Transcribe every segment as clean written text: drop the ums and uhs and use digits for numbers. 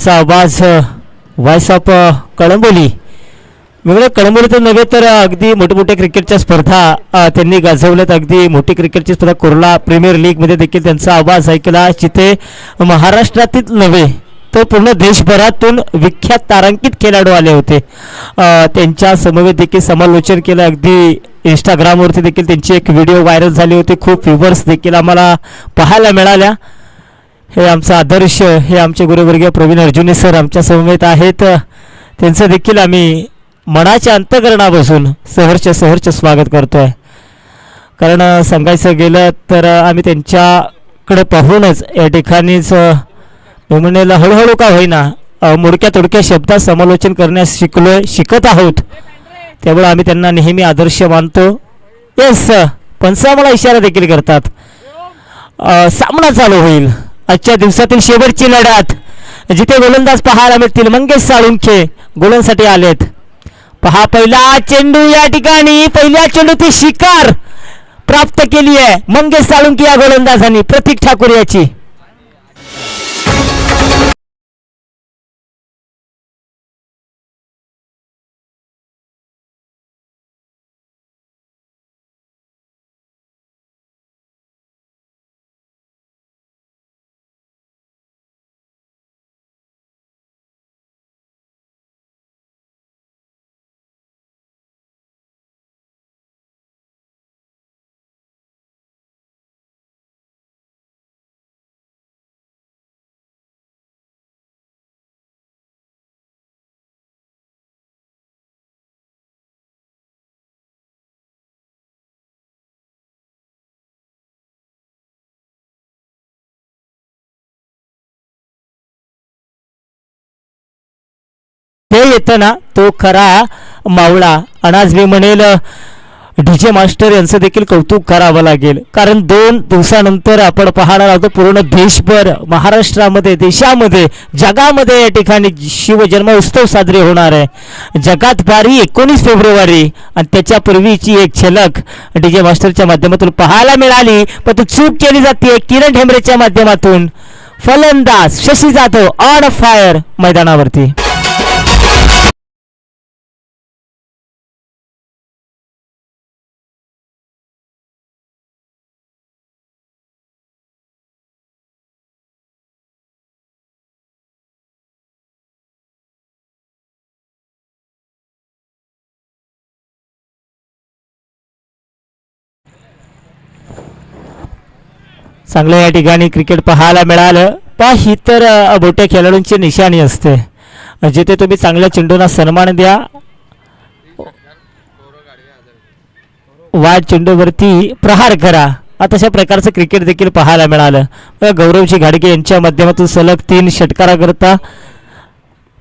चा आवाज voice of Kalamboli. वेगळ्या कळंबोलीतच नव्हे तर अगदी मोठमोठ्या क्रिकेटच्या स्पर्धा त्यांनी गाजवल्यात. अगदी मोठी क्रिकेटची स्पर्धा कुर्ला प्रीमियर लीगमध्ये देखील त्यांचा आवाज ऐकला, जिथे महाराष्ट्रातील नव्हे तर पूर्ण देशभरातून विख्यात तारांकित खेळाडू आले होते. त्यांच्या समवेत देखील समालोचन केलं. अगदी इंस्टाग्रामवरती देखील त्यांची एक व्हिडिओ व्हायरल झाली होती. खूप व्ह्यूवर्स देखील आम्हाला पाहायला मिळाल्या. हे आमचा आदर्श, हे आमचे गुरुवर्गीय प्रवीण अर्जुनी सर आमच्या समवेत आहेत. त्यांचं देखील आम्ही मनाच्या अंतःकरणापासून सहर्ष स्वागत करतोय. कारण सांगायचं गेलं तर आम्ही त्यांच्याकडे पाहूनच या ठिकाणीच म्हणेल हळूहळू का होईना मोडक्या तोडक्या शब्दात समालोचन करण्यास शिकत आहोत. त्यामुळे आम्ही त्यांना नेहमी आदर्श मानतो. येस, पंचा मला इशारा देखील करतात. सामना चालू होईल. आजच्या दिवसातील शेवटची लढत, जिथे गोलंदाज पाहायला मिळतील. मंगेश साळुंखे गोलंदाजीसाठी आलेत. पहा, पहिला चेंडू या ठिकाणी, पहिल्या चेंडूची शिकार प्राप्त केली आहे मंगेश साळुंखे या गोलंदाजांनी. प्रतीक ठाकूर याची ते येतं ना, तो खरा मावळा. अनाज मी म्हणेल डीजे मास्टर यांचं देखील कौतुक करावं लागेल. कारण 2 दिवसानंतर आपण पाहणार आहोत पूर्ण देशभर, महाराष्ट्रामध्ये, देशामध्ये, जगामध्ये या ठिकाणी शिवजन्म उत्सव साजरे होणार आहे. जगात बारी 19 फेब्रुवारी आणि त्याच्यापूर्वीची एक झलक डीजे मास्टरच्या माध्यमातून पाहायला मिळाली. पण ती चूक केली जाते किरण ठेंबरेच्या माध्यमातून. फलंदाज शशी जाधव ऑन फायर मैदानावरती. चांगलं या ठिकाणी क्रिकेट पाहायला मिळालं. ही तर मोठ्या खेळाडूंची निशाणी असते. जिथे तुम्ही चांगल्या चेंडूंना सन्मान द्या, वाद चेंडूवरती प्रहार करा, तशा प्रकारचं क्रिकेट देखील पाहायला मिळालं. गौरवजी घाडगे यांच्या माध्यमातून सलग 3 षटकाराकरता,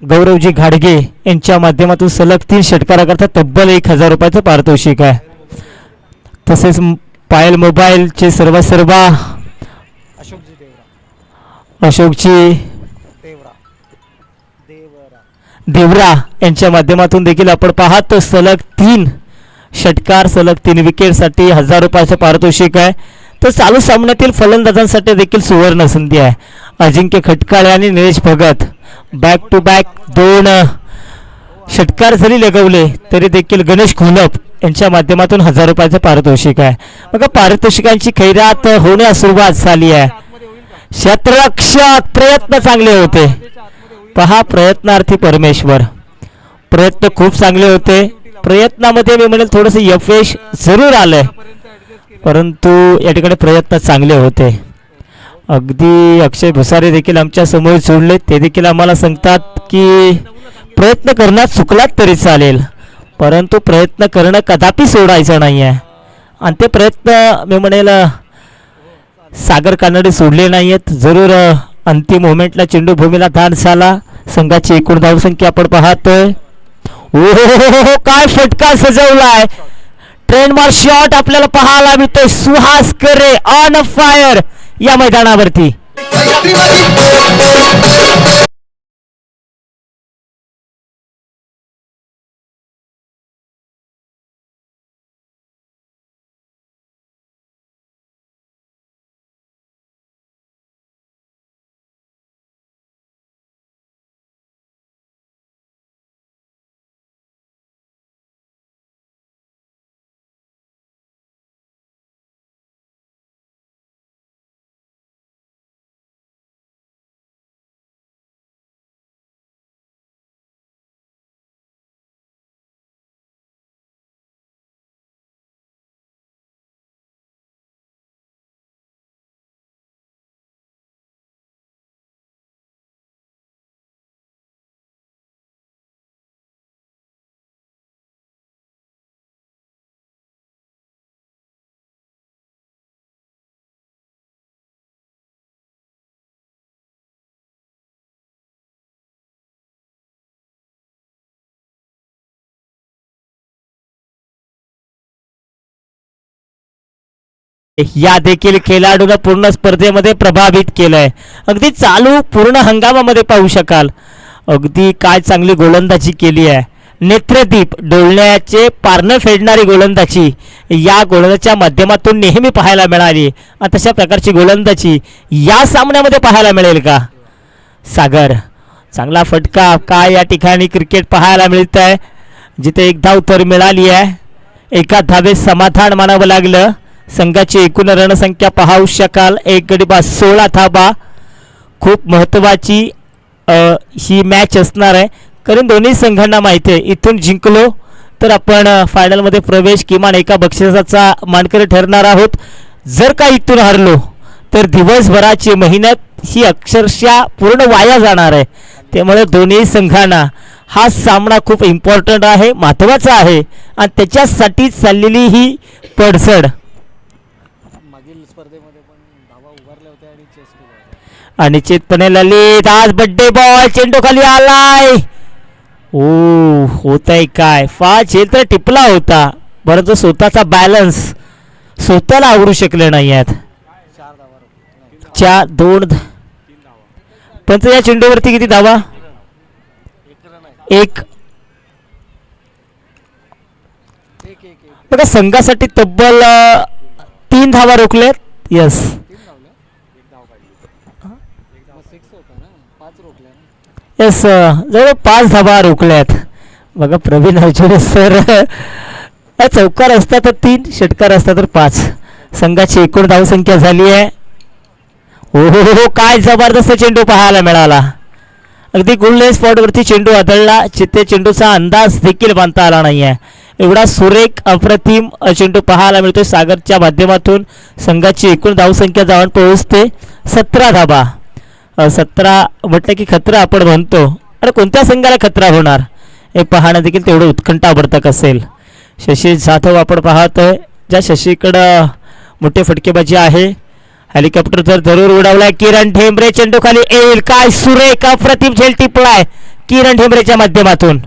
गौरवजी घाडगे यांच्या माध्यमातून सलग 3 षटकाराकरता तब्बल 1000 रुपयाचं पारितोषिक आहे. तसेच पायल मोबाईलचे सर्व अशोकजी देवरा यांच्या माध्यमातून देखील आपण पाहतो सलग 3 षटकार, सलग 3 विकेटसाठी 1000 रुपयाचं पारितोषिक आहे. तर चालू सामन्यातील फलंदाजांसाठी देखील सुवर्ण संधी आहे. अजिंक्य खटकाळे आणि Nilesh Bhagat back to back 2 षटकार जरी लगवले तरी देखील गणेश घोलप यांच्या माध्यमातून 1000 रुपयाचं पारितोषिक आहे. मग पारितोषिकांची खैरात होण्यास सुरुवात झाली आहे. क्षेत्ररक्षक प्रयत्न चांगले होते. पहा, प्रयत्नार्थी परमेश्वर. प्रयत्न खूप चांगले होते. प्रयत्नामध्ये मी म्हणेल थोडंसं यश जरूर आलंय, परंतु या ठिकाणी प्रयत्न चांगले होते. अगदी अक्षय भुसारे देखील आमच्या समोर जोडले. ते देखील आम्हाला सांगतात की प्रयत्न करण्यात चुकलात तरी चालेल, परंतु प्रयत्न करणं कदापि सोडायचं नाही आहे. आणि ते प्रयत्न मी म्हणेल सागर कानडे सोडले नाही आहेत. जरूर अंतिम मोमेंटला चेंडू भूमीला दान झाला. संघाची एकूण धावसंख्या आपण पाहतोय. ओ काय फटका सजवलाय. ट्रेंडमार्क शॉट आपल्याला पाहायला मिळतोय. सुहास करे ऑन फायर या मैदानावरती. या देखील खेळाडूला पूर्ण स्पर्धेमध्ये प्रभावित केलंय. अगदी चालू पूर्ण हंगामामध्ये पाहू शकाल अगदी काय चांगली गोलंदाजी केली आहे. नेत्रदीप डोळण्याचे पारणं फेडणारी गोलंदाजी या गोलंदाजीच्या माध्यमातून नेहमी पाहायला मिळाली. तशा प्रकारची गोलंदाजी या सामन्यामध्ये पाहायला मिळेल का? सागर चांगला फटका. काय या ठिकाणी क्रिकेट पाहायला मिळत आहे. जिथे एक धाव तर मिळाली आहे. एका धावेत समाधान मानावं लागलं. संघाची एकूण रणसंख्या पाहू शकाल 1 गडी बाद 16 धाबा. खूप महत्त्वाची ही मॅच असणार आहे कारण दोन्ही संघांना माहिती आहे इथून जिंकलो तर आपण फायनलमध्ये प्रवेश किमान एका बक्षिसाचा मानकरी ठरणार आहोत. जर का इथून हरलो तर दिवसभराची मेहनत ही अक्षरशः पूर्ण वाया जाणार आहे. त्यामुळे दोन्ही संघांना हा सामना खूप इम्पॉर्टंट आहे, महत्त्वाचा आहे आणि त्याच्यासाठी चाललेली ही पडझड. अनिश्चितपणे ललित आज बड्डे बॉल चेंडू खाली आलाय. ओ होत आहे काय. फार चेंडू तर टिपला होता परंतु स्वतःचा बॅलन्स स्वतःला आवरू शकले नाही आहेत. 4-2 पण या चेंडूवरती किती धावा? 1. बघा संघासाठी तब्बल 3 धावा रोखलेत. यस यस जवळ 5 धावा रोखल्यात. बघा प्रवीण अर्जुन सर चौकार असता तर 3 षटकार असता तर 5. संघाची एकूण धावसंख्या झाली आहे. हो हो हो काय जबरदस्त चेंडू पाहायला मिळाला. अगदी गुळले स्पॉटवरती चेंडू आदळला. चित्ते चेंडूचा अंदाज देखील बांधता आला नाही आहे. एवढा सुरेख अप्रतिम चेंडू पाहायला मिळतोय सागरच्या माध्यमातून. संघाची एकूण धावसंख्या जाऊन पोहोचते 17 धाबा. 17 म्हटलं की खतरा आपण म्हणतो आणि कोणत्या संघाला खतरा होणार हे पाहणं देखील तेवढं उत्कंठावर्धक असेल. शशी जाधव आपण पाहतोय ज्या शशीकडं मोठे फटकेबाजी आहे. हेलिकॉप्टर तर जरूर उडवलाय. किरण ठेंबरे चेंडू खाली येईल. काय सुरेख अप्रतिम झेल टिपलाय किरण ठेंबरेच्या माध्यमातून.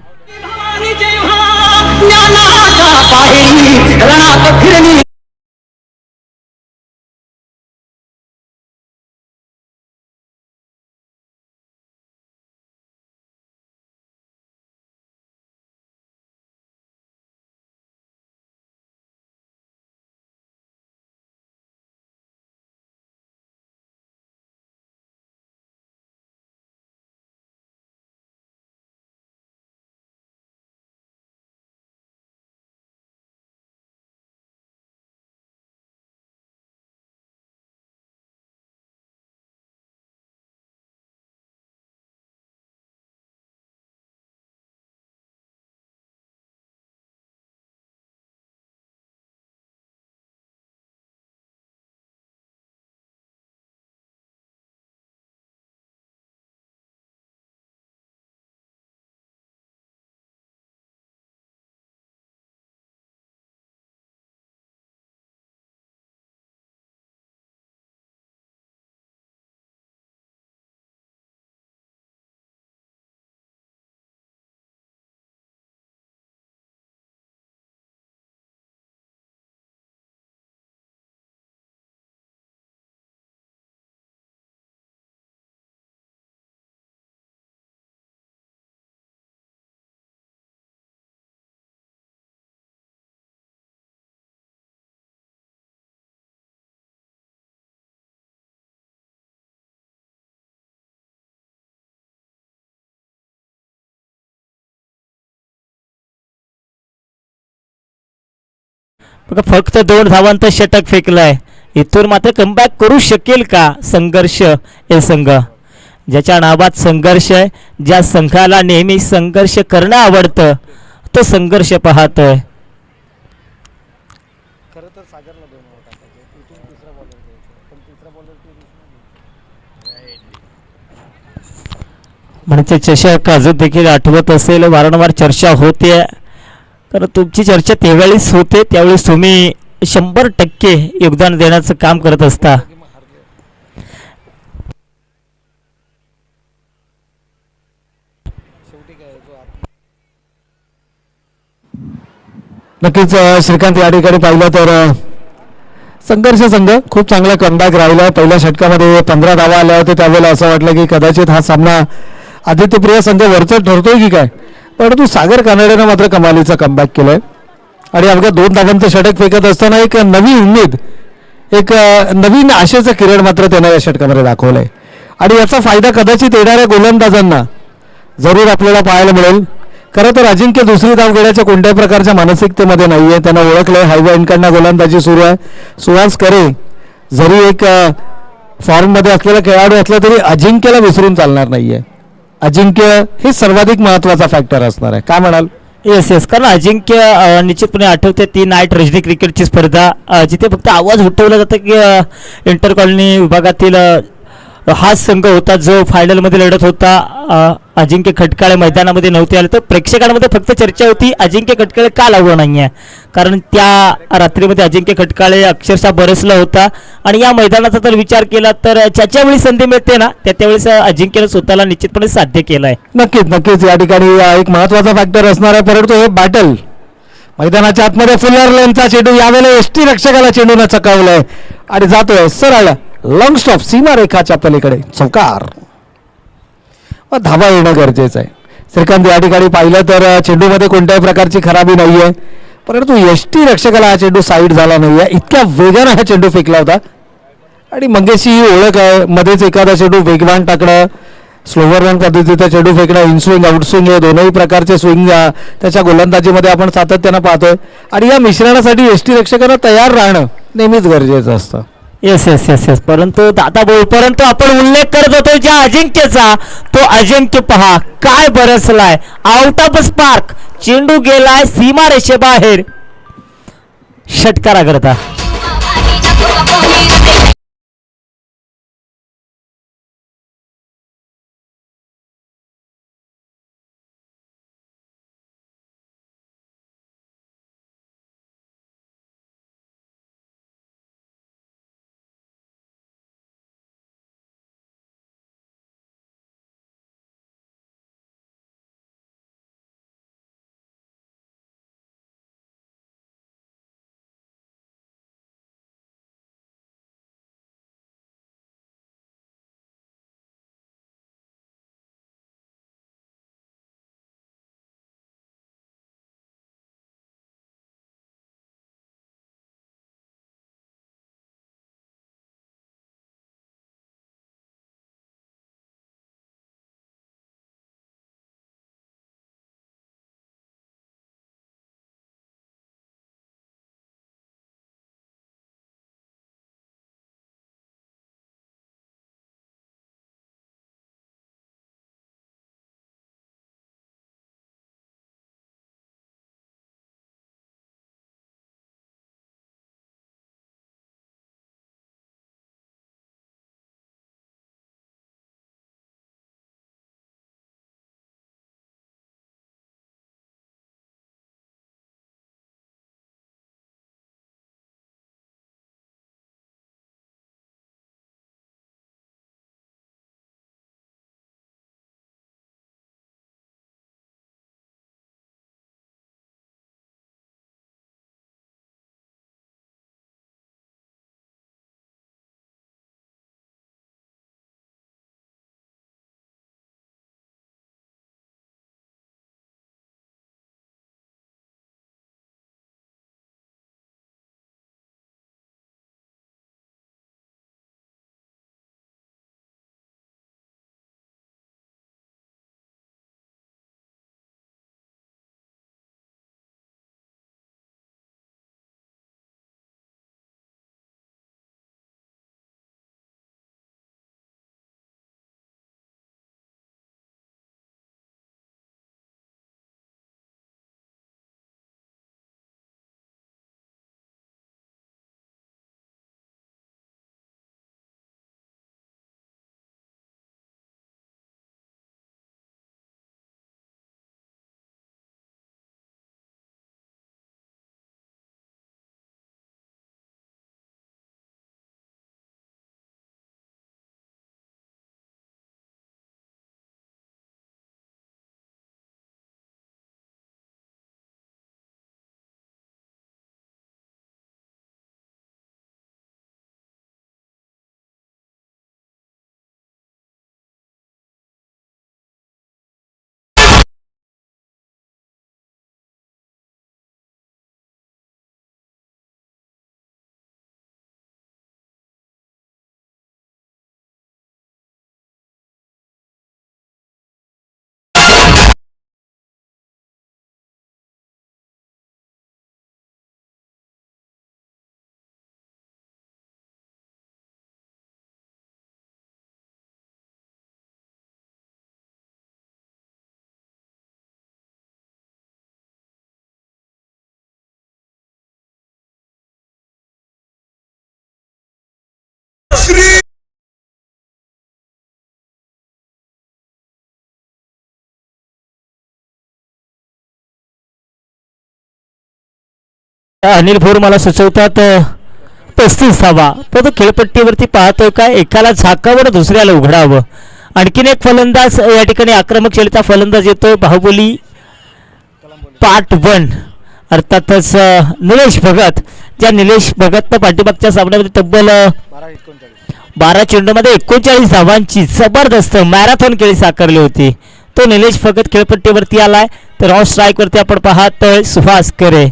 बघा फक्त 2 धावांत षटक फेकलंय. इथून मात्र कमबॅक करू शकेल का संघर्ष? हे संघ ज्याच्या नावात संघर्ष आहे, ज्या संघाला नेहमी संघर्ष करणं आवडतं तो संघर्ष पाहतोय. म्हणजे चषक अजून देखील आठवत असेल. वारंवार चर्चा होते कारण तुमची चर्चा त्यावेळेस होते त्यावेळेस तुम्ही 100% योगदान देण्याचं काम करत असता. नक्कीच श्रीकांत या ठिकाणी पाहिलं तर संघ खूप चांगला कमबॅक राहिला. पहिल्या षटकामध्ये 15 धावा आल्या होत्या. त्यावेळेला असं वाटलं की कदाचित हा सामना आदित्यप्रिय संघ वरचढ ठरतोय की काय, परंतु सागर कानडेनं मात्र कमालीचा कमबॅक केलाय आणि अवघ्या 2 धावांचं षटक फेकत असताना एक नवी उमेद, एक नवीन आशेचं किरण मात्र त्यानं या षटकामध्ये दाखवलंय आणि याचा फायदा कदाचित येणाऱ्या गोलंदाजांना जरूर आपल्याला पाहायला मिळेल. खरं तर अजिंक्य दुसरी धाव घेण्याच्या कोणत्याही प्रकारच्या मानसिकतेमध्ये नाही आहे. त्यांना ओळखलंय हायवे एंडकडनं गोलंदाजी सुरू आहे. सुहास करे जरी एक फॉर्ममध्ये असलेला खेळाडू असला तरी अजिंक्यला विसरून चालणार नाहीये. अजिंक्य हे सर्वाधिक महत्त्वाचा फॅक्टर असणार आहे. काय म्हणाल? येस येस, कारण अजिंक्य निश्चितपणे आठवते ती नाईट रजनी क्रिकेटची स्पर्धा जिथे फक्त आवाज उठवला जातं की इंटर कॉलनी विभागातील हाच संघ होता जो फायनलमध्ये लढत होता. अजिंक्य खटकाळे मैदानामध्ये नव्हते आले तर प्रेक्षकांमध्ये फक्त चर्चा होती अजिंक्य खटकाळे का लागलो नाही आहे, कारण त्या रात्रीमध्ये अजिंक्य खटकाळे अक्षरशः बरसला होता आणि या मैदानाचा जर विचार केला तर ज्याच्या वेळी संधी मिळते ना त्यावेळेस अजिंक्यने स्वतःला निश्चितपणे साध्य केलं आहे. नक्कीच या ठिकाणी एक महत्त्वाचा फॅक्टर असणार आहे. परंतु हे बॅटल मैदानाच्या आतमध्ये फुलर लेनचा चेंडू यावेळेला एसटी रक्षकाला चेंडून चकावलाय आणि जातोय सरळ लॉंग स्टॉप सीमारेखाच्या पलीकडे चौकार. धावा येणं गरजेचं आहे. श्रीकांत या ठिकाणी पाहिलं तर चेंडूमध्ये कोणत्याही प्रकारची खराबी नाहीये, परंतु एसटी रक्षकाला हा चेंडू साईड झाला नाहीये. इतक्या वेगानं हा चेंडू फेकला होता आणि मंगेशची ही ओळख आहे. मध्येच एखादा चेंडू वेगवान टाकणं, स्लोवर रन पद्धतीचा चेंडू फेकणं, इनस्विंग आउटस्विंग हे दोनही प्रकारचे स्विंग त्याच्या गोलंदाजीमध्ये आपण सातत्यानं पाहतोय आणि या मिश्रणासाठी एसटी रक्षकांना तयार राहणं नेहमीच गरजेचं असतं. येस येस येस येस, परंतु दादा बोल, परंतु आपण उल्लेख करत होतो ज्या अजिंक्यचा, तो अजिंक्य पहा काय बरसलाय, आउट ऑफ स्पार्क, चेंडू गेलाय सीमारेषेबाहेर षटकाराकरता. अनिल भोर मला सुचवतात 35 धावा. तो खेळपट्टीवरती पाहतोय काय एकाला झाकावं दुसऱ्याला उघडावं. आणखीन एक फलंदाज या ठिकाणी आक्रमक शैलीचा फलंदाज येतोय बाहुबली पार्ट 1 अर्थातच निलेश भगत. ज्या निलेश भगतनं पाठीमागच्या सामन्यामध्ये तब्बल 12 चेंडूमध्ये 39 धावांची जबरदस्त मॅरेथॉन खेळी साकारली होती. तो निलेश भगत खेळपट्टीवरती आलाय. तर ऑन स्ट्राईक वरती आपण पाहतोय सुहास करे.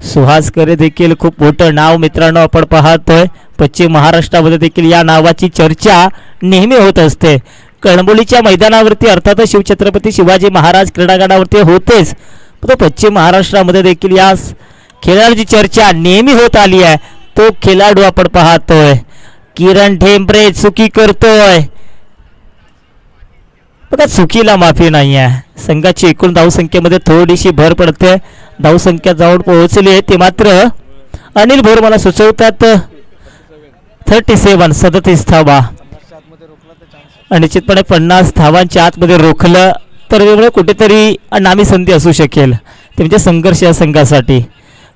सुहास करे देखील खूप मोठं नाव मित्रांनो आपण पाहतोय. पश्चिम महाराष्ट्रामध्ये देखील या नावाची चर्चा नेहमी होत असते. कळंबोलीच्या मैदानावरती अर्थातच शिवछत्रपती शिवाजी महाराज क्रीडांगणावरती होतेच, तो पश्चिम महाराष्ट्रामध्ये देखील या खेळाडूची चर्चा नेहमी होत आली आहे. तो खेळाडू आपण पाहतोय किरण ढेंबरे चुकी करतोय. बघा चुकीला माफी नाही आहे. संघाची एकूण धावसंख्येमध्ये थोडीशी भर पडते. धावसंख्या जाऊन पोहोचली आहे. ते मात्र अनिल भोर मला सुचवतात 37 धावा. निश्चितपणे 50 धावांच्या आतमध्ये रोखलं तर वेगळं कुठेतरी नामी संधी असू शकेल. ते म्हणजे संघर्ष या संघासाठी.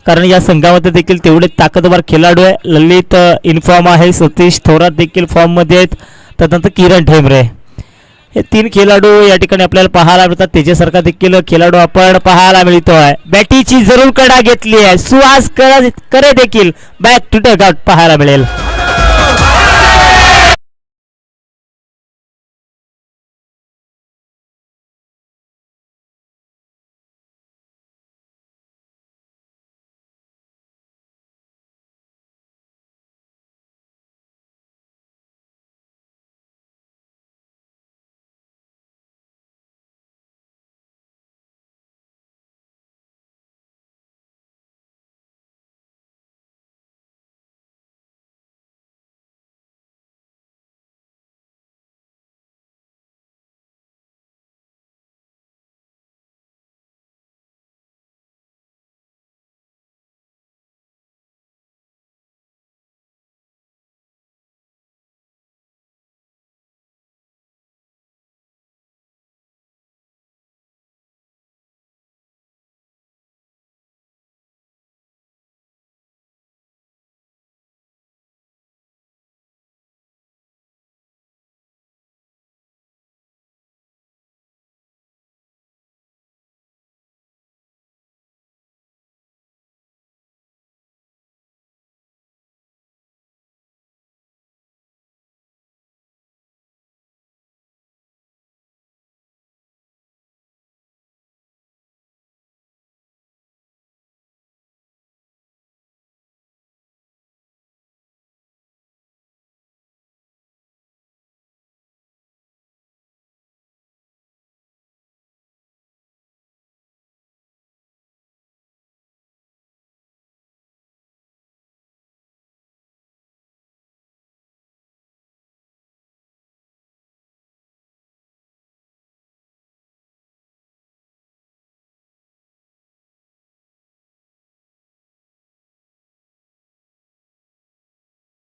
कारण या संघामध्ये देखील तेवढे ताकदवार खेळाडू आहे. ललित इनफॉर्म आहे, सतीश थोरात देखील फॉर्ममध्ये आहेत. त्यानंतर किरण ढेमरे हे 3 खेळाडू या ठिकाणी आपल्याला पाहायला मिळतात. त्याच्यासारखा देखील खेळाडू आपण पाहायला मिळतोय. बॅटीची जरूर कडा घेतली आहे. सुहास करे देखील बॅक टू डग आउट पाहायला मिळेल.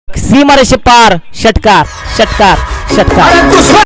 सीमारेषे पार षटकार षटकार षटकार.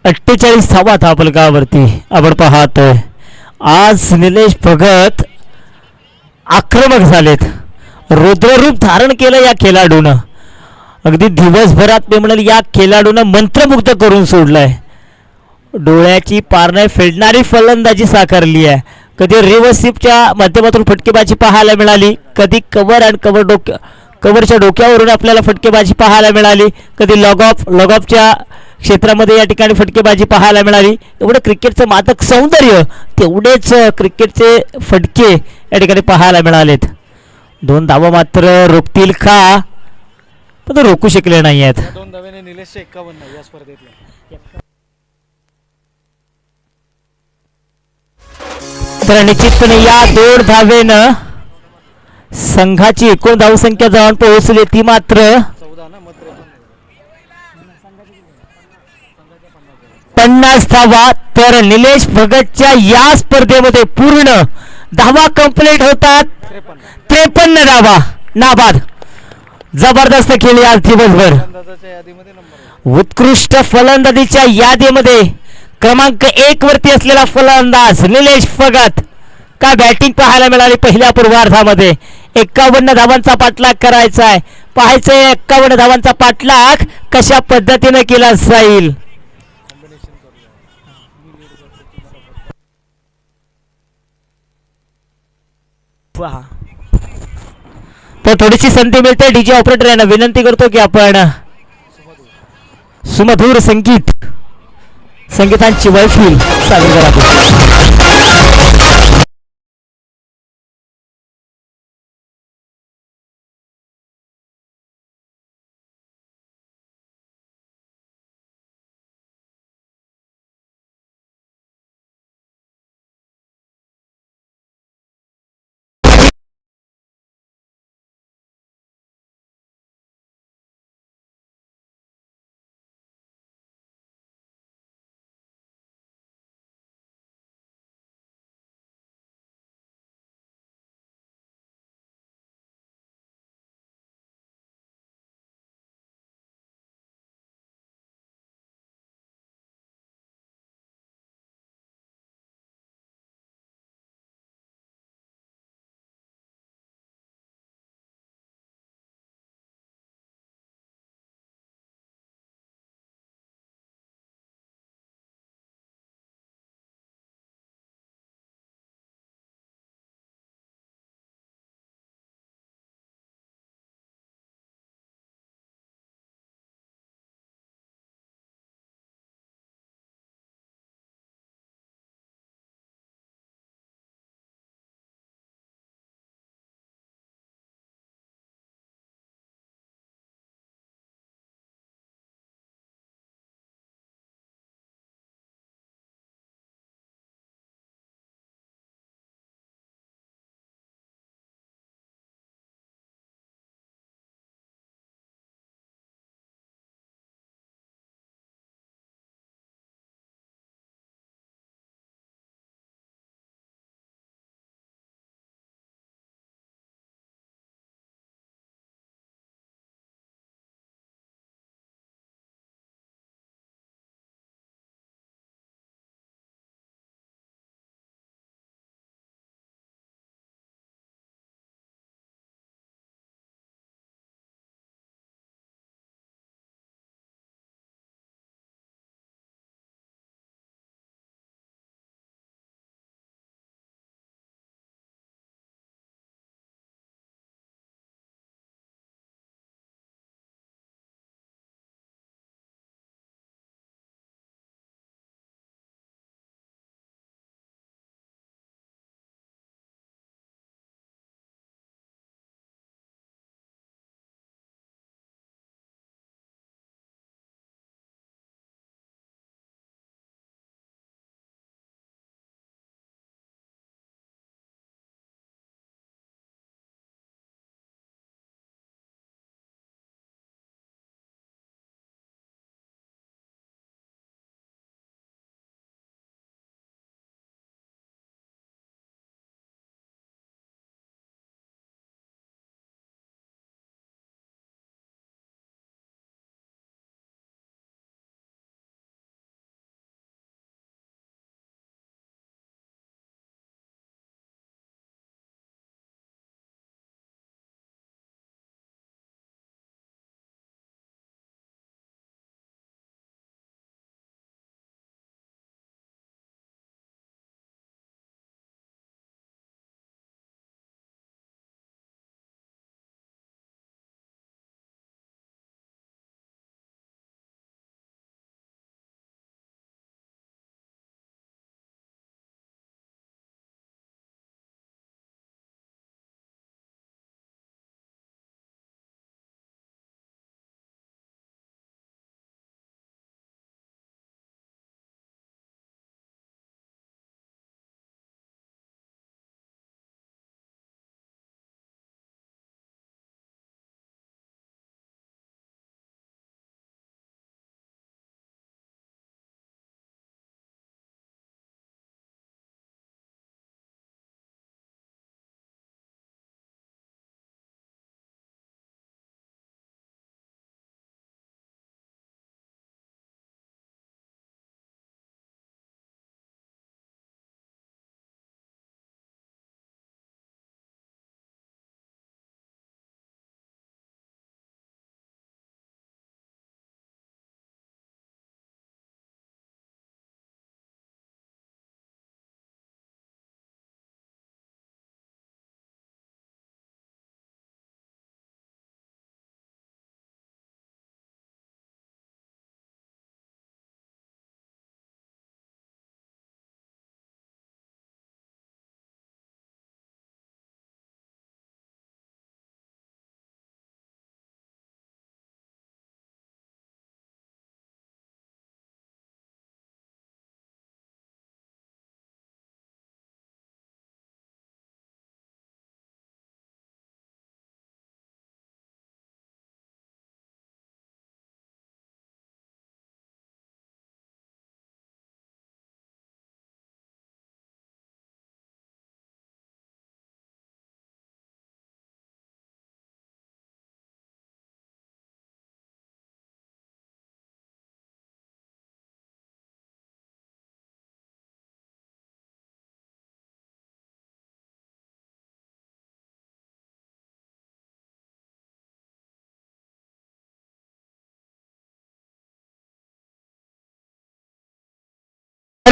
अठ्ठेचाळीस धावा धापलकावरती आपण पाहतोय. आज निलेश भगत आक्रमक झालेत. रुद्ररूप धारण केलं या खेळाडूनं. अगदी दिवसभरात मी म्हणाल या खेळाडूनं मंत्रमुग्ध करून सोडलंय. डोळ्याची पार नाही फेडणारी फलंदाजी साकारली आहे. कधी रिव्हर्स स्वीपच्या माध्यमातून फटकेबाजी पाहायला मिळाली, कधी कव्हर अँड कव्हरच्या डोक्यावरून आपल्याला फटकेबाजी पाहायला मिळाली, कधी लॉगऑफच्या क्षेत्रामध्ये या ठिकाणी फटकेबाजी पाहायला मिळाली. एवढं क्रिकेटचं मादक सौंदर्य, तेवढेच क्रिकेटचे फटके या ठिकाणी पाहायला मिळालेत. 2 धावा मात्र रोखतील का, पण तो रोखू शकले नाही आहेत. 2 धावेने निलेश 51 या स्पर्धेतले. तर निश्चितपणे या 2 धावेनं संघाची एकूण धावसंख्या जाऊन पोहोचली, ती मात्र 14 ना मग 50 धावा. तर निलेश भगतच्या या स्पर्धेमध्ये पूर्ण धावा कंप्लीट होतात. 53 धावा नाबाद. जबरदस्त खेळी आज दिवसभर. फलंदाजाच्या यादीमध्ये नंबर 1. उत्कृष्ट फलंदाजीच्या यादीमध्ये क्रमांक 1 वरती असलेला फलंदाज निलेश भगत. काय बॅटिंग पाहायला मिळाली पहिल्या पूर्वार्धामध्ये. 51 धावांचा पाठलाग करायचा आहे. पाहायचंय 51 धावांचा पाठलाग कशा पद्धतीने केला जाईल. पहा. तर थोडीशी संधी मिळते. डीजे ऑपरेटर यांना विनंती करतो की आपण सुमधुर संगीतांची मैफिल सादर करा.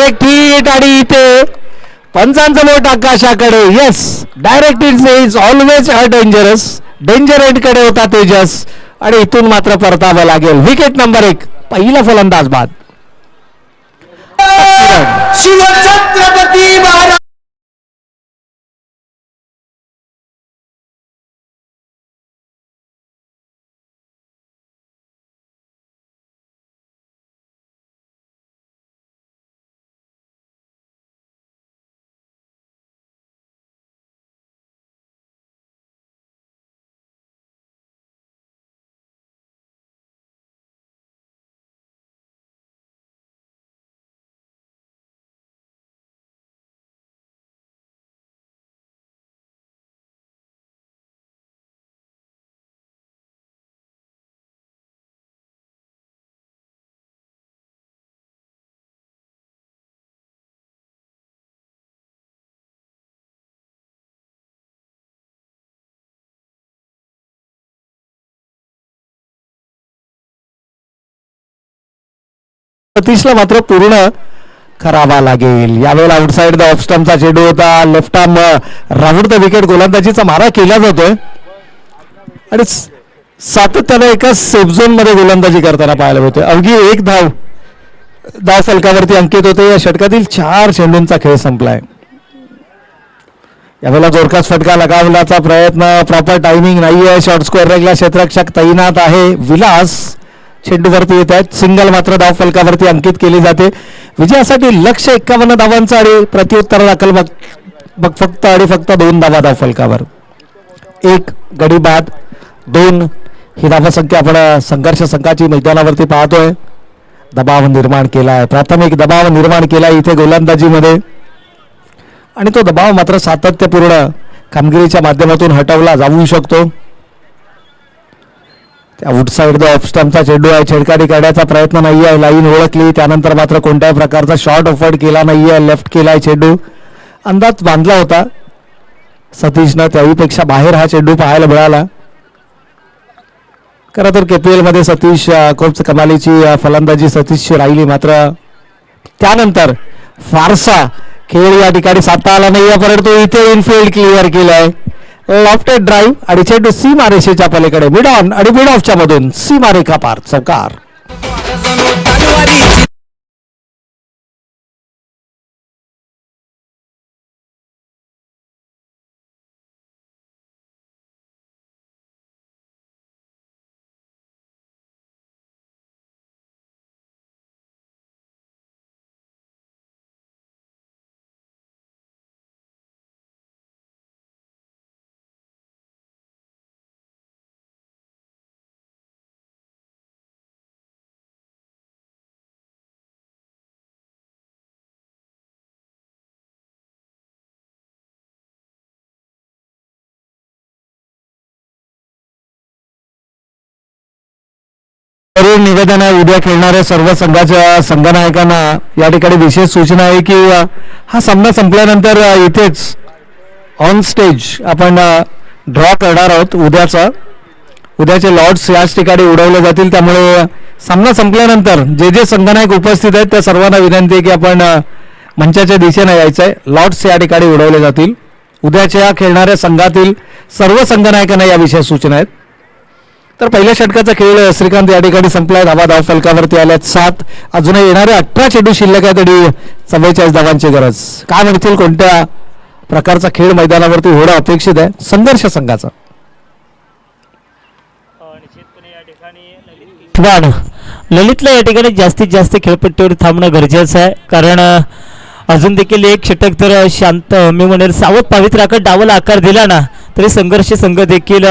डायरेक्ट हिट आणि इथे पंचांचं बोट आकाशाकडे. Yes, direct hit is always a danger end कडे होता तेजस आणि इथून मात्र परतावं लागेल. विकेट नंबर 1, पहिला फलंदाज बाद. शिवछत्रपती महाराज सतीशला मात्र पूर्ण करावा लागेल. यावेळेला आउटसाइड द ऑफ स्टंपचा चेंडू होता. Left arm round the wicket गोलंदाजीचा मारा केला जातोय आणि सातत्याने एका सेफ झोन मध्ये गोलंदाजी करताना पाहायला होते. अवघी एक धाव फलकावरती अंकित होते. या षटकातील 4 चेंडूंचा खेळ संपलाय. यावेळेला जोरकास फटका लगावण्याचा प्रयत्न, प्रॉपर टायमिंग नाहीये. शॉर्ट स्क्वेअर रेगला क्षेत्ररक्षक तैनात आहे. विलास चेंडूवरती येत आहेत. सिंगल मात्र धाव फलकावरती अंकित केली जाते. विजयासाठी लक्ष्य 51 धावांचं आणि प्रत्युत्तर दाखल फक्त 2 धावा धाव फलकावर. 1 गडी बाद, 2 ही धावसंख्या आपण संघर्ष संघाची मैदानावरती पाहतोय. दबाव निर्माण केलाय, प्राथमिक दबाव निर्माण केलाय इथे गोलंदाजीमध्ये आणि तो दबाव मात्र सातत्यपूर्ण कामगिरीच्या माध्यमातून हटवला जाऊ शकतो. आउटसाइड द ऑफ स्टंपचा चेंडू आहे. छेडकाडी काढण्याचा प्रयत्न नाही आहे. लाईन ओळखली, त्यानंतर मात्र कोणत्याही प्रकारचा शॉट ऑफर्ड केला नाहीये. लेफ्ट केलाय चेंडू. अंदाज बांधला होता सतीशनं, त्याहीपेक्षा बाहेर हा चेंडू पाहायला मिळाला. खरं तर KPL मध्ये सतीश खूप कमालीची फलंदाजी सतीशची राहिली, मात्र त्यानंतर फारसा खेळ या ठिकाणी साधता आला नाही. परंतु इथे इनफिल्ड क्लिअर केलाय. लॉफ्टेड ड्राईव्ह आणि चेंडू सीमारेषेच्या पलीकडे मिड ऑन आणि मिड ऑफच्या मधून सीमारेखा पार चौकार. निवेदन आहे. उद्या खेळणाऱ्या सर्व संघाच्या संघनायकांना या ठिकाणी विशेष सूचना आहे की हा सामना संपल्यानंतर इथेच ऑन स्टेज आपण ड्रॉ करणार आहोत. उद्याचे लॉर्ड्स याच ठिकाणी उडवले जातील. त्यामुळे सामना संपल्यानंतर जे संघनायक उपस्थित आहेत त्या सर्वांना विनंती आहे की आपण मंचाच्या दिशेने यायचं आहे. लॉर्ड्स या ठिकाणी उडवले जातील. उद्याच्या खेळणाऱ्या संघातील सर्व संघनायकांना या विशेष सूचना आहेत. तर पहिल्या षटकाचा खेळ श्रीकांत या ठिकाणी संपलाय. धाव फलकावरती आल्यात 7. अजूनही येणारे 18 चेंडू शिल्लक आहे तरी 44 धावांची गरज. काय म्हणतील, कोणत्या प्रकारचा खेळ मैदानावरती होणं अपेक्षित आहे संघर्ष संघाचा? ललितला या ठिकाणी जास्तीत जास्त खेळपट्टीवर थांबणं गरजेचं आहे, कारण अजून देखील एक षटक तर शांत, मी म्हणेल सावध पावित्र्याकडे डावाला आकार दिला ना तरी संघर्ष संघ देखील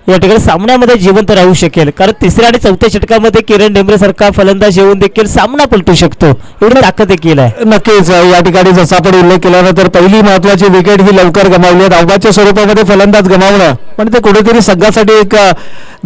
या ठिकाणी सामन्यामध्ये जिवंत राहू शकेल. कारण तिसऱ्या आणि चौथ्या षटकामध्ये किरण डेंबरे सारखा फलंदाज येऊन देखील सामना पलटू शकतो, एवढी ताकद देखील आहे. नक्कीच या ठिकाणी जसा आपण उल्लेख केल्यानंतर पहिली महत्वाची विकेट ही लवकर गमावली आहे. धावाच्या स्वरूपामध्ये फलंदाज गमावणं पण ते कुठेतरी संघासाठी एक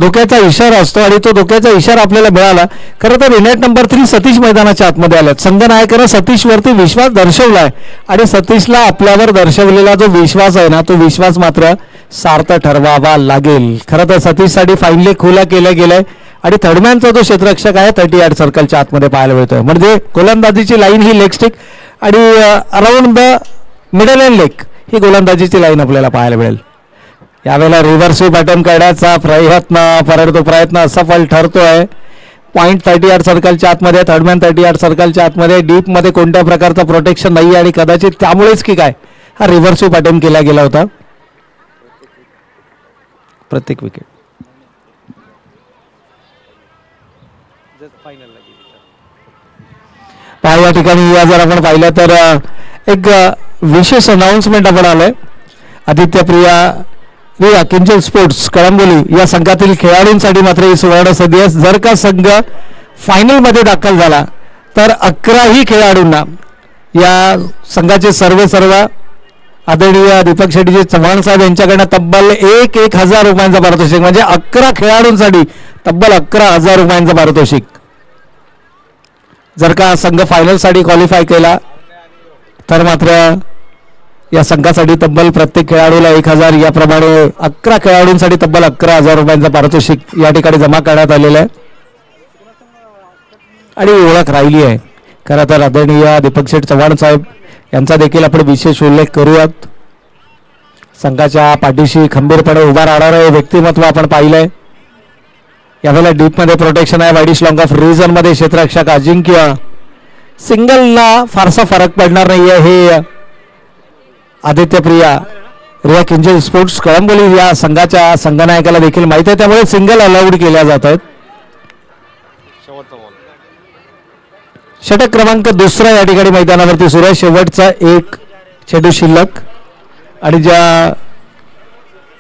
धोक्याचा इशारा असतो आणि तो धोक्याचा इशारा आपल्याला मिळाला. खरं तर युनिट नंबर 3 सतीश मैदानाच्या आतमध्ये आल्यात. संघनायकानं सतीशवरती विश्वास दर्शवलाय आणि सतीशला आपल्यावर दर्शवलेला जो विश्वास आहे ना तो विश्वास मात्र सार्थ ठरवावा लागेल. खरं तर सतीशसाठी फाईनली खुला केलं गेलंय आणि थर्डमॅनचा जो क्षेत्ररक्षक आहे 30 यार्ड सर्कलच्या आतमध्ये पाहायला मिळतोय. म्हणजे गोलंदाजीची लाईन ही लेग स्टिक आणि around the middle and leg ही गोलंदाजीची लाईन आपल्याला पाहायला मिळेल. यावेळेला रिव्हर्स स्वीप अटेम्प्ट करण्याचा प्रयत्न, परंतु प्रयत्न असफल ठरतोय. पॉईंट 30 यार्ड सर्कलच्या आतमध्ये, थर्डमॅन 30 यार्ड सर्कलच्या आतमध्ये, डीपमध्ये कोणत्या प्रकारचं प्रोटेक्शन नाही आणि कदाचित त्यामुळेच की काय हा रिव्हर्स स्वीप अटेम्प्ट केला गेला होता. प्रत्येक विकेट फायनलला गेली पहा या ठिकाणी या जर आपण पाहिलं तर एक विशेष अनाउन्समेंट आपण आलोय. आदित्य प्रिया किंजल स्पोर्ट्स कळंबोली या संघातील खेळाडूंसाठी मात्र ही सुवर्ण संधी आहे. जर का संघ फायनलमध्ये दाखल झाला तर 11ही खेळाडूंना या संघाचे सर्व आदरणीय दीपक शेट्टीजी चव्हाण साहेब यांच्याकडनं तब्बल 1,000 रुपयांचा पारितोषिक, म्हणजे 11 खेळाडूंसाठी तब्बल 11,000 रुपयांचं पारितोषिक. जर का संघ फायनलसाठी क्वालिफाय केला तर मात्र या संघासाठी तब्बल प्रत्येक खेळाडूला 1,000 याप्रमाणे 11 खेळाडूंसाठी तब्बल 11,000 रुपयांचं पारितोषिक या ठिकाणी जमा करण्यात आलेलं आहे. आणि ओळख राहिली आहे खरं तर आदरणीय दीपक शेठ चव्हाण साहेब यांचा देखील आपण विशेष उल्लेख करूयात. संघाच्या पाठीशी खंबीरपणे उभा राहणारं व्यक्तिमत्व आपण पाहिलंय. यावेळेला डीपमध्ये प्रोटेक्शन आहे. वाईडिश लॉंग ऑफ रिजनमध्ये क्षेत्ररक्षक अजिंक्य. सिंगलला फारसा फरक पडणार नाहीये हे आदित्य रिया किंजल स्पोर्ट्स कळंबोली या संघाच्या संघनायकाला देखील माहिती आहे, त्यामुळे सिंगल अलाउड केल्या जात आहेत. षटक क्रमांक 2 या ठिकाणी मैदानावरती सुरू आहे. शेवटचा एक चेंडू शिल्लक आणि ज्या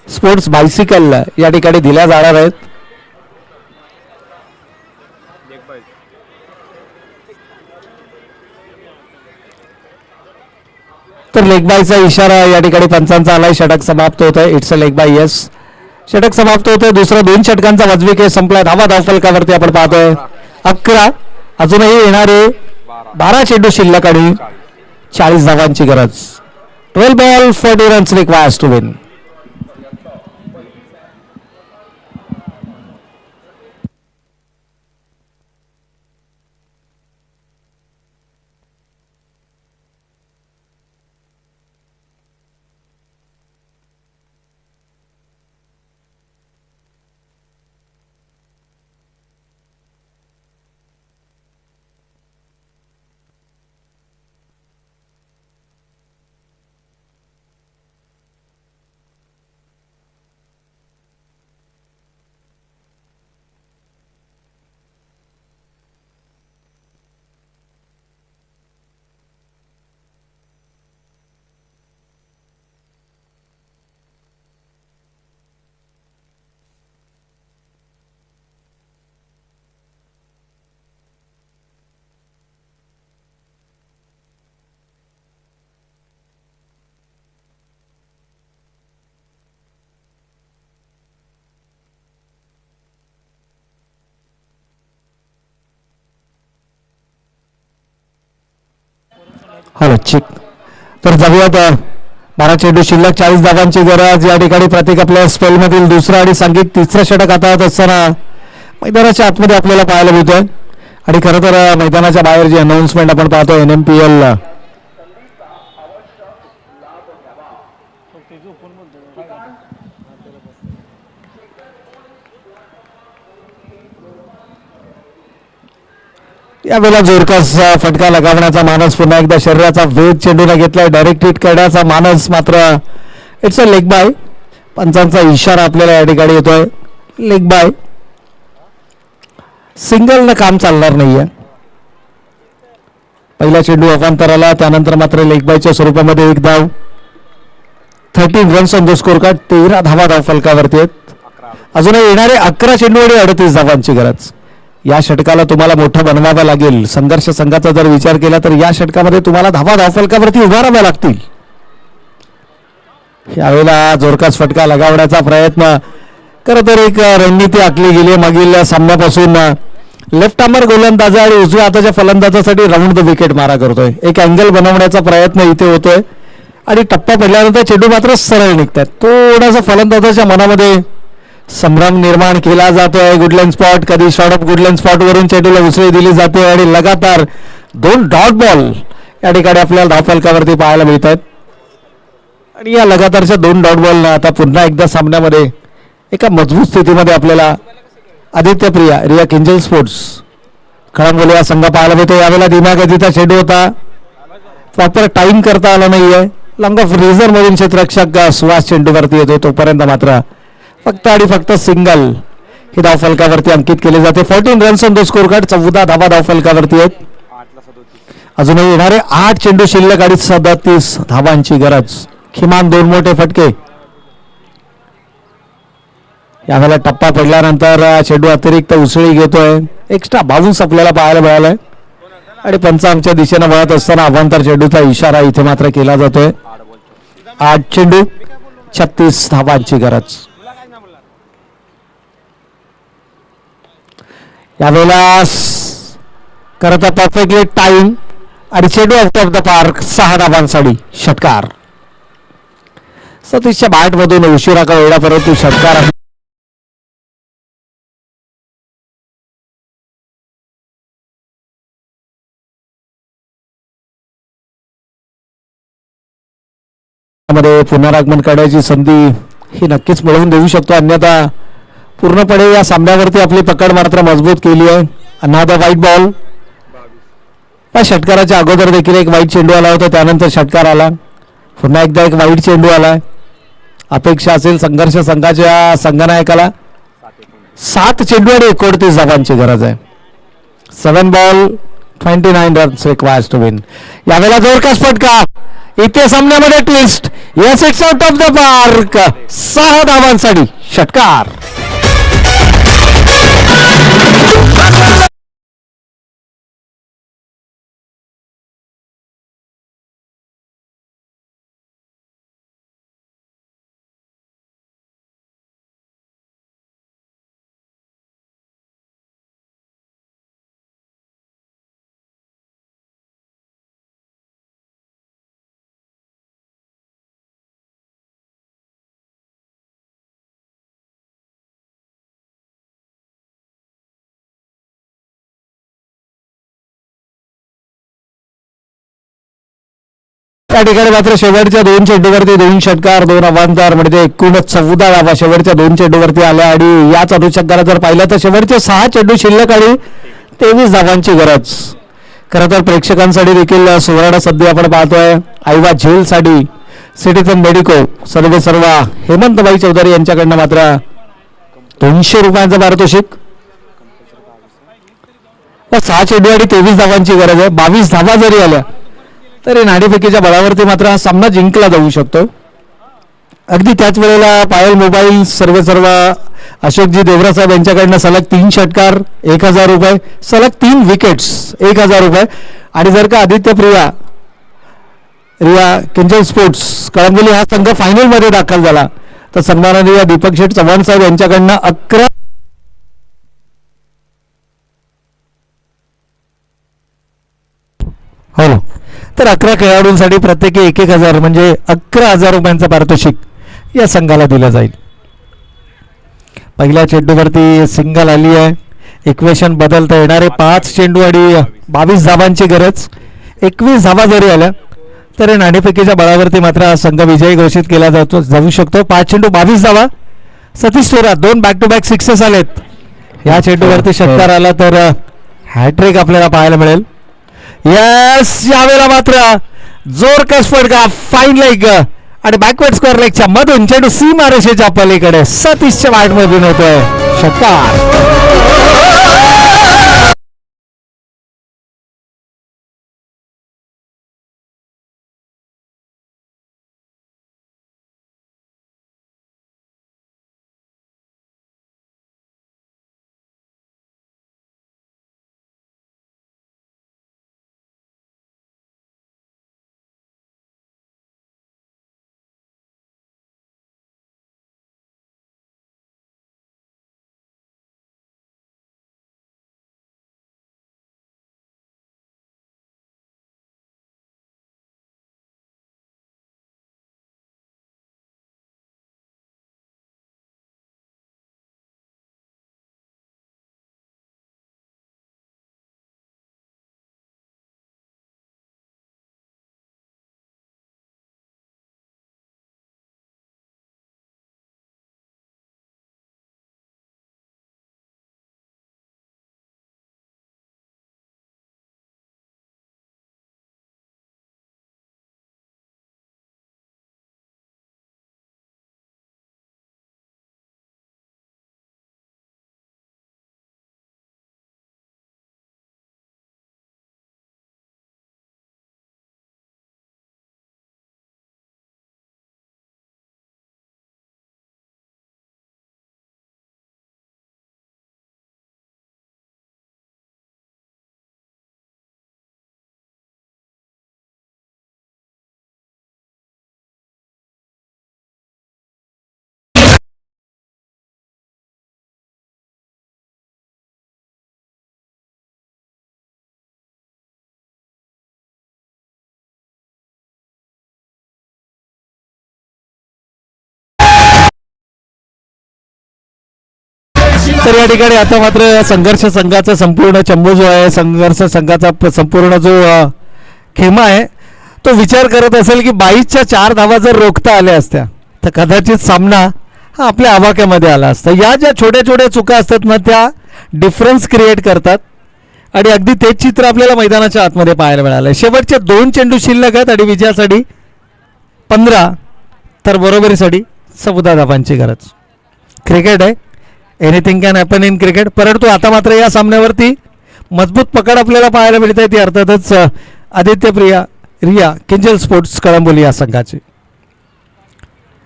स्पोर्ट्स बायसिकल या ठिकाणी दिल्या जाणार आहेत तर लेग बायचा इशारा या ठिकाणी पंचांचा आलाय. षटक समाप्त होत आहे. It's a leg bye. Yes, षटक समाप्त होतोय. दुसरा 2 षटकांचा वाजवी खेळ संपलाय. धावा धावफलकावरती आपण पाहतोय 11. अजूनही येणारे 12 चेंडू शिल्लक आणि 40 धावांची गरज. 12 ball 40 runs requires to win. हॅलो चिक तर जाऊयात. 12 चेंडू शिल्लक 40 धावांची गरज. या ठिकाणी प्रत्येक आपल्या स्पेलमधील दुसरा आणि संगीत 3रं षटक हाताळत असताना मैदानाच्या आतमध्ये आपल्याला पाहायला मिळतोय. आणि खरं तर मैदानाच्या बाहेर जी अनाउन्समेंट आपण पाहतो NMPL यावेळेला जोरकस फटका लगावण्याचा मानस पुन्हा एकदा शरीराचा वेग चेंडूला घेतलाय. डायरेक्ट हिट करण्याचा मानस मात्र इट्स अ लेग बाय. पंचांचा इशारा आपल्याला या ठिकाणी येतोय. Leg bye. सिंगल न काम चालणार नाहीये. पहिला चेंडू अवांतराला, त्यानंतर मात्र लेग बायच्या स्वरूपामध्ये 1 धाव. 13 runs on the score card. 13 धावा धाव फलकावरती आहेत. अजूनही येणारे 11 चेंडू आणि 38 धावांची गरज. या षटकाला तुम्हाला मोठं बनवावं लागेल. संघर्ष संघाचा जर विचार केला तर या षटकामध्ये तुम्हाला धावा धावफलकावरती उभाराव्या लागतील. यावेळेला जोरकस फटका लगावण्याचा प्रयत्न खरं तर एक रणनीती आखली गेली मागील सामन्यापासून. लेफ्ट आर्मर गोलंदाज आणि उजव्या हाताच्या फलंदाजासाठी राऊंड द विकेट मारा करतोय. एक अँगल बनवण्याचा प्रयत्न इथे होतोय आणि टप्पा पडल्यानंतर चेंडू मात्र सरळ निघतात. थोडासा फलंदाजाच्या मनामध्ये संभ्रम निर्माण केला जातोय. गुडलँड स्पॉट, कधी शॉर्ट ऑफ गुडलँड स्पॉट वरून चेंडूला उसळी दिली जाते आणि लगातार 2 डॉट बॉल या ठिकाणी आपल्याला धावफलकावरती पाहायला मिळत आहेत. आणि या लगातारच्या 2 डॉट बॉल आता पुन्हा एकदा सामन्यामध्ये एका मजबूत स्थितीमध्ये आपल्याला आदित्य प्रिया रिया किंजल स्पोर्ट्स कळंबोली हा संघ पाहायला मिळतो. यावेळेला धीम्या गतीचा चेंडू होता, प्रॉपर टाइम करता आला नाहीये. लॉंग ऑफ रिझर्व मधून क्षेत्ररक्षक सुहास चेंडूवरती येतो, तोपर्यंत मात्र फक्त आणि फक्त सिंगल ही धावफलकावरती अंकित केले जाते. 14 runs on the score card, 14 धावा धावफलकावरती आहेत. अजूनही येणारे 8 चेंडू शिल्लक आणि 37 धावांची गरज, किमान 2 मोठे फटके. यावेळेला टप्पा पडल्यानंतर चेंडू अतिरिक्त उसळी घेतोय. एक्स्ट्रा 22 आपल्याला पाहायला मिळालाय आणि पंच आमच्या दिशेने वळत असताना अवांतर चेंडूचा इशारा इथे मात्र केला जातोय. 8 चेंडू 36 धावांची गरज. यावेळेला करता परफेक्टली टाइम आणि चेंडू आउट ऑफ द पार्क, 6 धावांसाठी षटकार. सतीशच्या बॅट मधून उशिरा का वेळा परंतु षटकार मध्ये पुनरागमन करण्याची संधी ही नक्कीच मिळवून देऊ शकतो. अन्यथा पूर्णपणे या सामन्यावरती आपली पकड मात्र मजबूत केली आहे. अनादर व्हाईट बॉल. या षटकाराच्या अगोदर देखील एक वाईट चेंडू आला होता, त्यानंतर षटकार आला, पुन्हा एकदा एक वाईट चेंडू आला. अपेक्षा असेल संघर्ष संघाच्या संघनायकाला. 7 चेंडू आणि 29 धावांची गरज आहे. 7 ball 29 runs required to win. यावेळेला जोरदार फटका, इथे सामन्यामध्ये twist. Yes, it's out of the park, 6 धावांसाठी षटकार. त्या ठिकाणी मात्र शेवटच्या 2 चेंडूवरती 2 षटकार, 2 अवांतर, म्हणजे एकूणच 14 धावा शेवटच्या 2 चेंडूवरती आल्या. आणि याच अनुषंगाने जर पाहिलं तर शेवटचे 6 चेंडू शिल्लक आणि 23 धावांची गरज. खरं तर प्रेक्षकांसाठी देखील सुवर्ण सध्या आपण पाहतोय. आयवा झेलसाठी सिटीजन मेडिको सर्व हेमंतबाई चौधरी यांच्याकडनं मात्र 200 रुपयांचं पारितोषिक. 6 चेंडू आणि 23 धावांची गरज आहे. 22 धावा जरी आल्या तरी नाणेफेकीच्या बळावरती मात्र हा सामना जिंकला जाऊ शकतो. अगदी त्याच वेळेला पायल मोबाईल सर्व अशोकजी देवरा साहेब यांच्याकडनं सलग 3 षटकार 1000 रुपये, सलग 3 विकेट्स 1000 रुपये. आणि जर का आदित्य प्रिया रिया किंजल स्पोर्ट्स कळंबोली हा संघ फायनल मध्ये दाखल झाला तर सन्माननीय दीपक शेठ चव्हाण साहेब यांच्याकडनं 11 हो तर 11 खेळाडूंसाठी प्रत्येकी 1000 म्हणजे 11,000 रुपयांचं पारितोषिक या संघाला दिलं जाईल. पहिल्या चेंडूवरती सिंगल आली आहे. इक्वेशन बदलता येणारे 5 चेंडू आणि 22 धावांची गरज. 21 धावा जरी आल्या तर नाणेफेकीच्या बळावरती मात्र हा संघ विजयी घोषित केला जाऊ शकतो. 5 चेंडू 22 धावा. सतीश सोरा 2 बॅक टू बॅक सिक्सेस आलेत. या चेंडूवरती षटकार आला तर हॅट्रिक आपल्याला पाहायला मिळेल. यस, यावेळेला मात्र जोरदार फटका, फाईन लेग आणि बॅकवर्ड स्क्वेअर लेगच्या मधून चेंडू सीमारेषेच्या पलीकडे सतीशच्या बॅटमधून होतोय षटकार. तर या ठिकाणी आता मात्र संघर्ष संघाचा संपूर्ण चंबू जो आहे, संघर्ष संघाचा संपूर्ण जो खेमा आहे तो विचार करत असेल की 22च्या 4 धावा जर रोखता आल्या असत्या तर कदाचित सामना हा आपल्या आवाक्यामध्ये आला असता. या ज्या छोट्या छोट्या चुका असतात ना त्या डिफरन्स क्रिएट करतात आणि अगदी तेच चित्र आपल्याला मैदानाच्या आतमध्ये पाहायला मिळालं. शेवटचे 2 चेंडू शिल्लक आहेत आणि विजयासाठी 15 तर बरोबरीसाठी 14 धावांची गरज. क्रिकेट आहे, anything can happen in cricket. परंतु आता मात्र या सामन्यावरती मजबूत पकड आपल्याला पाहायला मिळते ती अर्थातच आदित्य रिया किंजल स्पोर्ट्स कळंबोली या संघाची.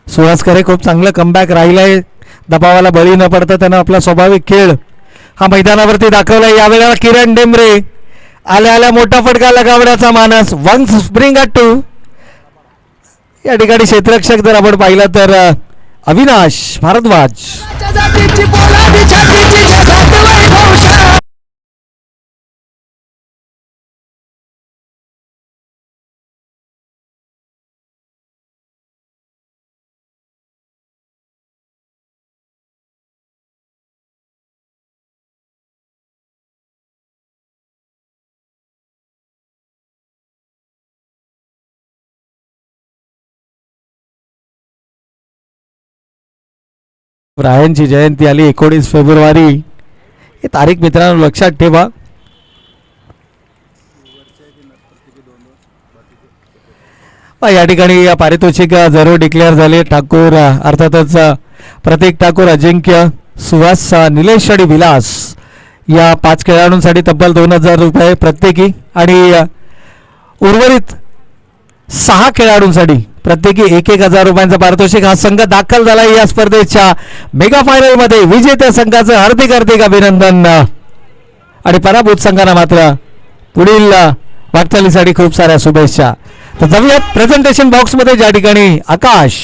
सुहास खरे खूप चांगलं कमबॅक राहिलंय, दबावाला बळी न पडता त्यानं आपला स्वाभाविक खेळ हा मैदानावरती दाखवलाय. यावेळेला किरण डेंबरे आल्या आल्या मोठा फटका लगावण्याचा मानस. Once bring a two. या ठिकाणी क्षेत्ररक्षक जर आपण पाहिला तर अविनाश भारद्वाज. रायनची जयंती आली 19 फेब्रुवारी. ही तारीख मित्रांनो लक्षात ठेवा. या ठिकाणी या पारितोषिक जरूर डिक्लेअर झाले. ठाकूर अर्थातच प्रतीक ठाकूर, अजिंक्य, सुहास, निलेश आणि विलास या 5 खेळाडूंसाठी तब्बल 2000 रुपये प्रत्येकी आणि उर्वरित 6 खेळाडूंसाठी प्रत्येकी 1000 रुपयांचा पारितोषिक. हा संघ दाखल झाला या स्पर्धेच्या मेगा फायनल मध्ये. विजेत्या संघाचं हार्दिक हार्दिक अभिनंदन आणि पराभूत संघांना मात्र पुढील वाटचालीसाठी खूप साऱ्या शुभेच्छा. तर जाऊयात प्रेझेंटेशन बॉक्स मध्ये ज्या ठिकाणी आकाश